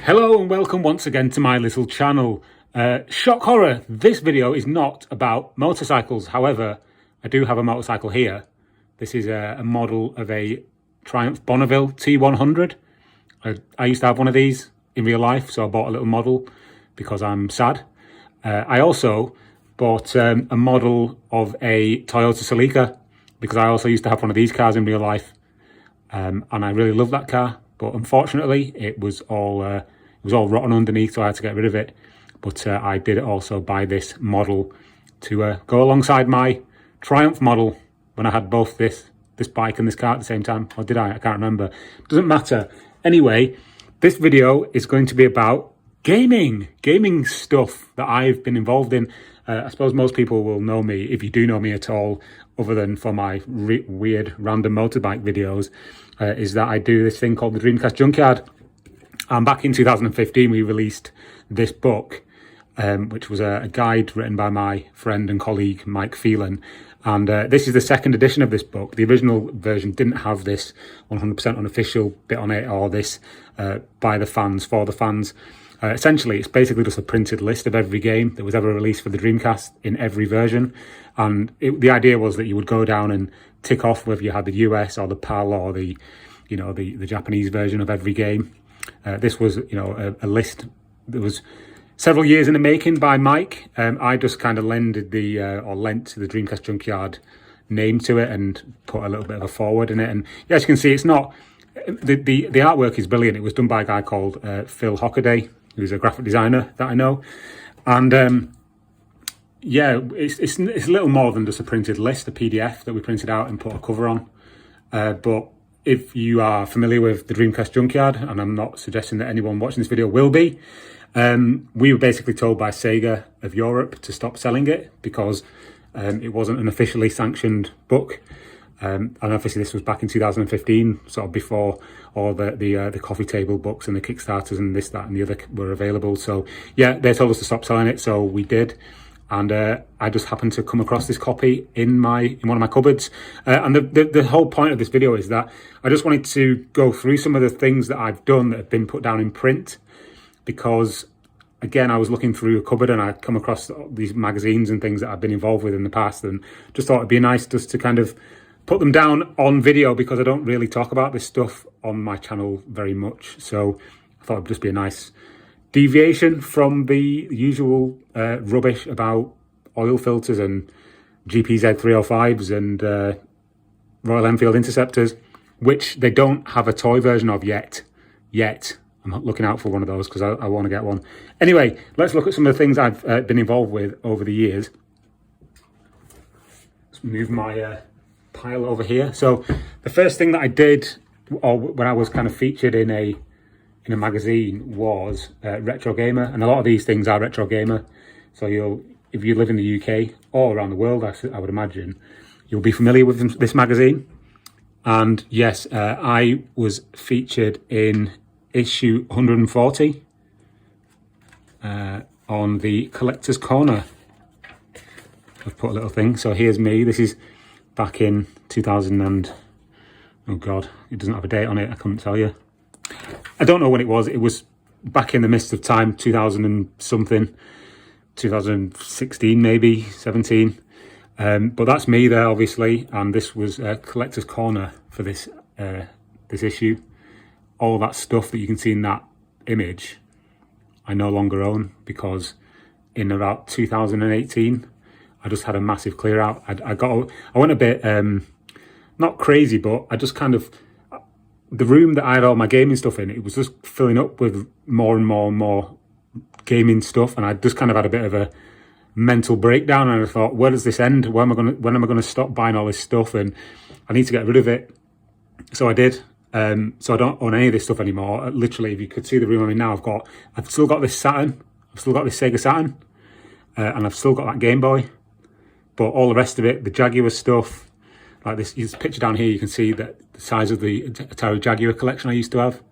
Hello and welcome once again to my little channel. Shock horror, this video is not about motorcycles. However, I do have a motorcycle here. This is a model of a Triumph Bonneville T100. I used to have one of these in real life, so I bought a little model because I'm sad. I also bought a model of a Toyota Celica because I also used to have one of these cars in real life. And I really love that car, but unfortunately it was all rotten underneath, so I had to get rid of it. But I did also buy this model to go alongside my Triumph model when I had both this bike and this car at the same time. Or did I? I can't remember. Doesn't matter. Anyway, this video is going to be about gaming stuff that I've been involved in. I suppose most people will know me, if you do know me at all, other than for my weird random motorbike videos, is that I do this thing called the Dreamcast Junkyard. And back in 2015, we released this book, which was a guide written by my friend and colleague, Mike Phelan. And this is the second edition of this book. The original version didn't have this 100% unofficial bit on it, or this by the fans, for the fans. Essentially, it's basically just a printed list of every game that was ever released for the Dreamcast in every version. And the idea was that you would go down and tick off whether you had the US or the PAL or the Japanese version of every game. This was, a list that was several years in the making by Mike. I just kind of lent to the Dreamcast Junkyard name to it and put a little bit of a forward in it. And as you can see, it's not the artwork is brilliant. It was done by a guy called Phil Hockaday, who's a graphic designer that I know. And it's a little more than just a printed list, a PDF that we printed out and put a cover on. But if you are familiar with the Dreamcast Junkyard, and I'm not suggesting that anyone watching this video will be, we were basically told by Sega of Europe to stop selling it because it wasn't an officially sanctioned book. And obviously this was back in 2015, sort of before all the coffee table books and the Kickstarters and this, that and the other were available. So yeah, they told us to stop selling it, so we did. And I just happened to come across this copy in one of my cupboards. And the whole point of this video is that I just wanted to go through some of the things that I've done that have been put down in print, because again, I was looking through a cupboard and I come across these magazines and things that I've been involved with in the past, and just thought it'd be nice just to kind of put them down on video, because I don't really talk about this stuff on my channel very much. So I thought it'd just be a nice deviation from the usual rubbish about oil filters and GPZ 305s and Royal Enfield Interceptors, which they don't have a toy version of yet. I'm not looking out for one of those because I want to get one. Anyway, let's look at some of the things I've been involved with over the years. Let's move my pile over here. So the first thing that I did, or when I was kind of featured in a magazine, was Retro Gamer, and a lot of these things are Retro Gamer. So if you live in the UK or around the world, I would imagine you'll be familiar with this magazine. And yes, I was featured in issue 140 on the Collector's Corner. I've put a little thing. So here's me. This is back in 2000 and oh god, it doesn't have a date on it. I couldn't tell you. I don't know when it was. It was back in the midst of time, 2000 and something, 2016 maybe, 17. But that's me there, obviously, and this was Collector's Corner for this issue. All that stuff that you can see in that image, I no longer own, because in about 2018, I just had a massive clear out. I went a bit, not crazy, but I just kind of, the room that I had all my gaming stuff in, it was just filling up with more and more and more gaming stuff, and I just kind of had a bit of a mental breakdown, and I thought, where does this end? When am I going to stop buying all this stuff? And I need to get rid of it. So I did. So I don't own any of this stuff anymore. Literally, if you could see the room I'm in now, I've still got this Saturn, I've still got this Sega Saturn, and I've still got that Game Boy. But all the rest of it, the Jaguar stuff, like this picture down here, you can see that the size of the Atari Jaguar collection I used to have.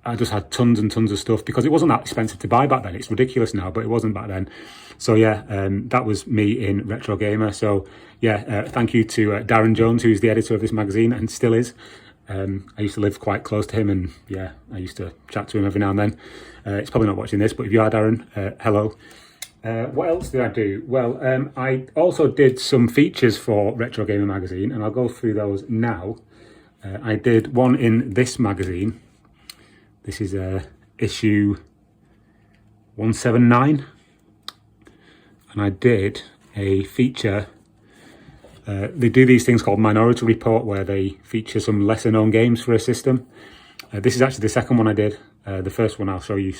I just had tons and tons of stuff because it wasn't that expensive to buy back then. It's ridiculous now, but it wasn't back then. So yeah, that was me in Retro Gamer. So yeah, thank you to Darren Jones, who's the editor of this magazine and still is. I used to live quite close to him, and yeah, I used to chat to him every now and then. He's probably not watching this, but if you are, Darren, hello. What else did I do? Well, I also did some features for Retro Gamer magazine, and I'll go through those now. I did one in this magazine. This is issue 179, and I did a feature. They do these things called Minority Report, where they feature some lesser known games for a system. This is actually the second one I did. The first one I'll show you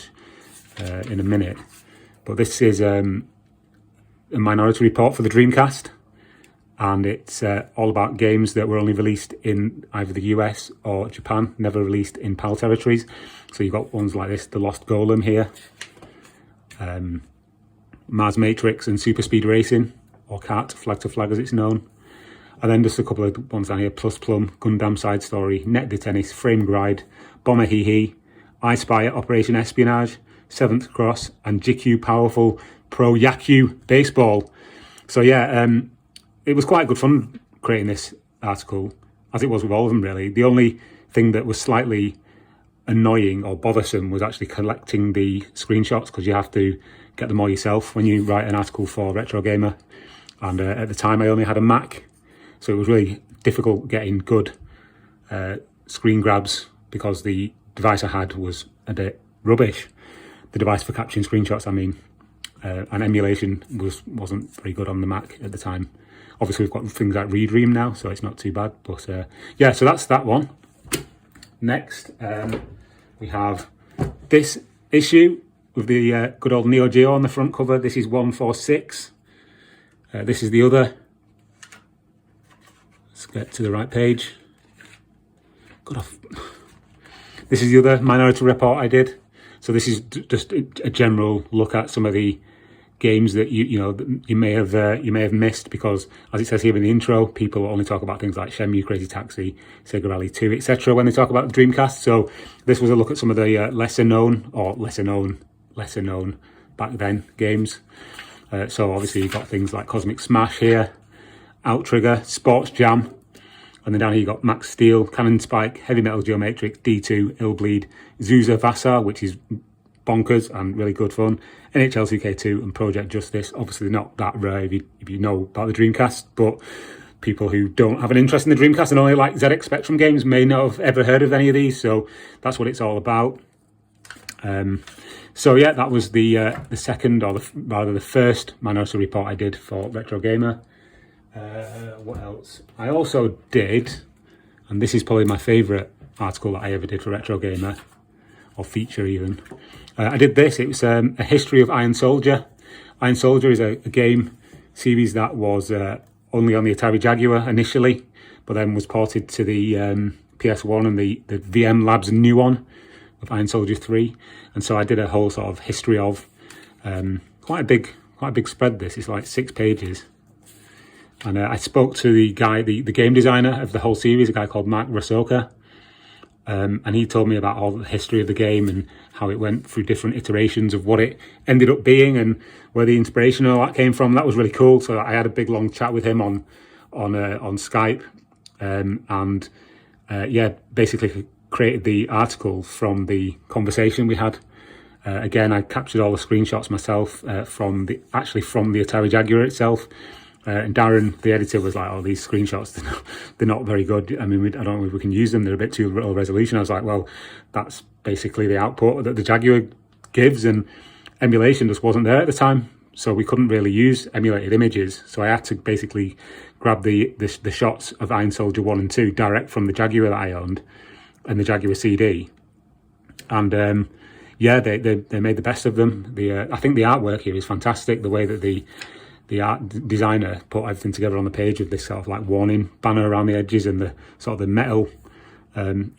in a minute. But this is a Minority Report for the Dreamcast, and it's all about games that were only released in either the US or Japan, never released in PAL territories. So you've got ones like this, The Lost Golem here, Mars Matrix and Super Speed Racing, or CAT, Flag to Flag as it's known. And then just a couple of ones down here, Plus Plum, Gundam Side Story, Net de Tennis, Frame Gride, Bomber Hee Hee, I Spy, Operation Espionage, Seventh Cross, and GQ Powerful Pro Yaku Baseball. So yeah, it was quite good fun creating this article, as it was with all of them really. The only thing that was slightly annoying or bothersome was actually collecting the screenshots, because you have to get them all yourself when you write an article for Retro Gamer. And at the time I only had a Mac, so it was really difficult getting good screen grabs, because the device I had was a bit rubbish. The device for capturing screenshots, I mean, and emulation wasn't very good on the Mac at the time. Obviously, we've got things like Redream now, so it's not too bad. But yeah, so that's that one. Next, we have this issue with the good old Neo Geo on the front cover. This is 146. This is the other. Let's get to the right page. Got off. This is the other Minority Report I did. So this is just a general look at some of the games that you may have missed, because as it says here in the intro, people only talk about things like Shenmue, Crazy Taxi, Sega Rally 2, etc. when they talk about the Dreamcast. So this was a look at some of the lesser known back then games. So obviously you've got things like Cosmic Smash here, Outrigger, Sports Jam, and then down here you've got Max Steel, Cannon Spike, Heavy Metal Geomatrix, D2, Illbleed, Zusa Vassar, which is bonkers and really good fun, NHL 2K2 and Project Justice. Obviously not that rare if you know about the Dreamcast, but people who don't have an interest in the Dreamcast and only like ZX Spectrum games may not have ever heard of any of these, so that's what it's all about. So yeah, that was the second, or rather the first Minority Report I did for Retro Gamer. What else? I also did, and this is probably my favourite article that I ever did for Retro Gamer, or feature even. I did this. It was a history of Iron Soldier. Iron Soldier is a game series that was only on the Atari Jaguar initially, but then was ported to the PS1 and the VM Labs new one of Iron Soldier 3. And so I did a whole sort of history of quite a big spread. This is like 6 pages. And I spoke to the guy, the game designer of the whole series, a guy called Mark Rasoka. And he told me about all the history of the game and how it went through different iterations of what it ended up being and where the inspiration and all that came from. That was really cool. So I had a big long chat with him on Skype, and yeah, basically created the article from the conversation we had. Again, I captured all the screenshots myself from the Atari Jaguar itself. And Darren, the editor, was like, "Oh, these screenshots, they're not very good. I mean, I don't know if we can use them. They're a bit too low resolution." I was like, "Well, that's basically the output that the Jaguar gives, and emulation just wasn't there at the time, so we couldn't really use emulated images. So I had to basically grab the shots of Iron Soldier 1 and 2 direct from the Jaguar that I owned and the Jaguar CD, and yeah, they made the best of them. I think the artwork here is fantastic. The way that the art designer put everything together on the page with this sort of like warning banner around the edges and the sort of the metal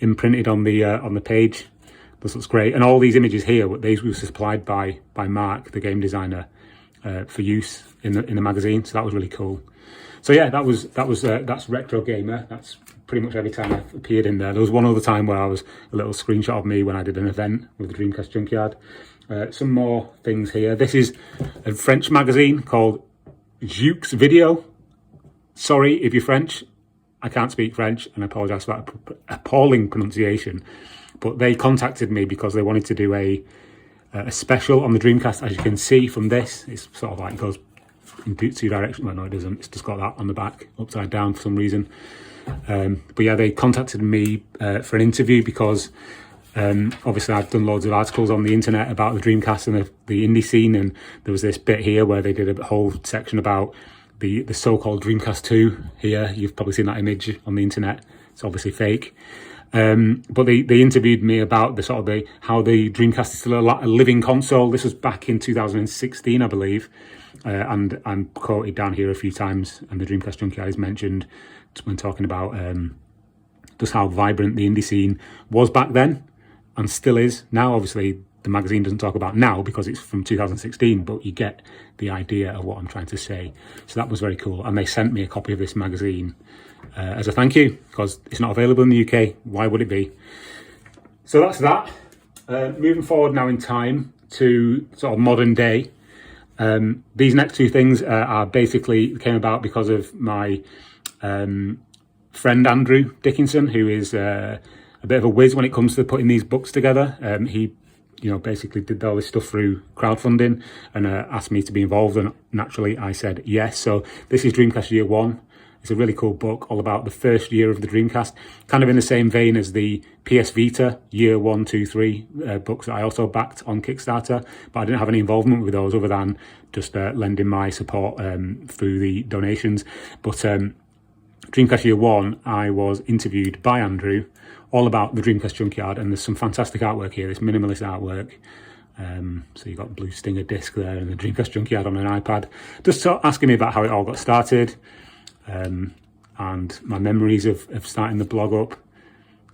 imprinted on the page. This looks great. And all these images here, these were supplied by Mark, the game designer, for use in the magazine. So that was really cool. So yeah, that's Retro Gamer. That's pretty much every time I've appeared in there. There was one other time where I was a little screenshot of me when I did an event with the Dreamcast Junkyard. Some more things here. This is a French magazine called Jukes Video. Sorry if you're French. I can't speak French, and I apologise for that appalling pronunciation, but they contacted me because they wanted to do a special on the Dreamcast. As you can see from this, it's sort of like it goes in two directions. Well, no, it doesn't. It's just got that on the back upside down for some reason. But yeah, they contacted me for an interview because obviously I've done loads of articles on the internet about the Dreamcast and the indie scene, and there was this bit here where they did a whole section about the so-called Dreamcast 2 here. You've probably seen that image on the internet. It's obviously fake. But they interviewed me about how the Dreamcast is still a living console. This was back in 2016, I believe, and I'm quoted down here a few times, and the Dreamcast Junkyard is mentioned when talking about just how vibrant the indie scene was back then and still is now. Obviously, the magazine doesn't talk about now because it's from 2016, but you get the idea of what I'm trying to say. So that was very cool, and they sent me a copy of this magazine as a thank you, because it's not available in the UK. Why would it be? So that's that. Moving forward now in time to sort of modern day. These next two things are basically came about because of my friend Andrew Dickinson, who is a bit of a whiz when it comes to putting these books together. He basically did all this stuff through crowdfunding and asked me to be involved, and naturally I said yes. So this is Dreamcast Year 1. It's a really cool book all about the first year of the Dreamcast, kind of in the same vein as the PS Vita Year 1, 2, 3 books that I also backed on Kickstarter, but I didn't have any involvement with those other than just lending my support through the donations. But Dreamcast Year 1, I was interviewed by Andrew all about the Dreamcast Junkyard, and there's some fantastic artwork here, this minimalist artwork. So you've got Blue Stinger disc there and the Dreamcast Junkyard on an iPad. Just asking me about how it all got started, and my memories of starting the blog up.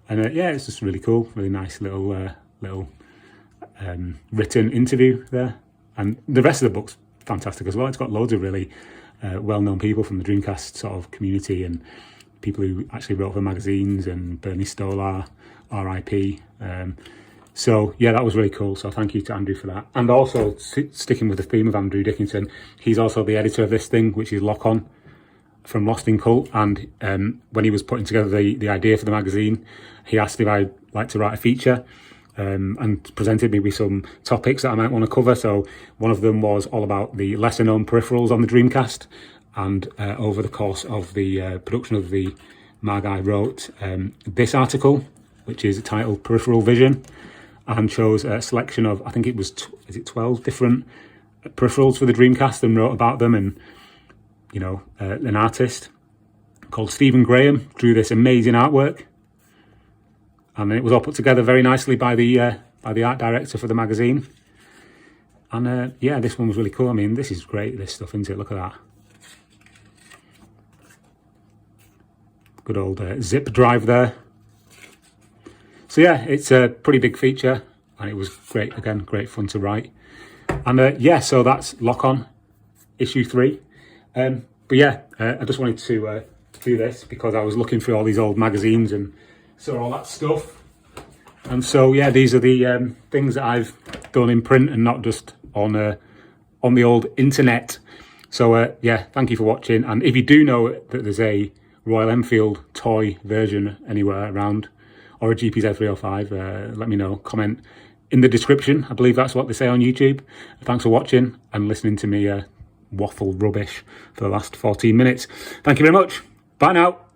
And yeah, it's just really cool, really nice little written interview there. And the rest of the book's fantastic as well. It's got loads of really well-known people from the Dreamcast sort of community, and people who actually wrote for magazines, and Bernie Stolar, RIP. So yeah, that was really cool. So thank you to Andrew for that. And also sticking with the theme of Andrew Dickinson, he's also the editor of this thing, which is Lockon from Lost in Cult. And when he was putting together the idea for the magazine, he asked if I'd like to write a feature, and presented me with some topics that I might want to cover. So one of them was all about the lesser known peripherals on the Dreamcast. And over the course of the production of the mag, I wrote this article, which is titled Peripheral Vision, and shows a selection of, I think it was, 12 different peripherals for the Dreamcast, and wrote about them. And, an artist called Stephen Graham drew this amazing artwork. And it was all put together very nicely by the art director for the magazine. And yeah, this one was really cool. I mean, this is great, this stuff, isn't it? Look at that. Good old zip drive there. So yeah, it's a pretty big feature, and it was great, again, great fun to write. And yeah, so that's Lockon, issue 3. But yeah, I just wanted to do this because I was looking through all these old magazines and saw all that stuff. And so yeah, these are the things that I've done in print and not just on the old internet. So yeah, thank you for watching. And if you do know that there's a Royal Enfield toy version anywhere around, or a GPZ305, let me know. Comment in the description. I believe that's what they say on YouTube. Thanks for watching and listening to me waffle rubbish for the last 14 minutes. Thank you very much. Bye now.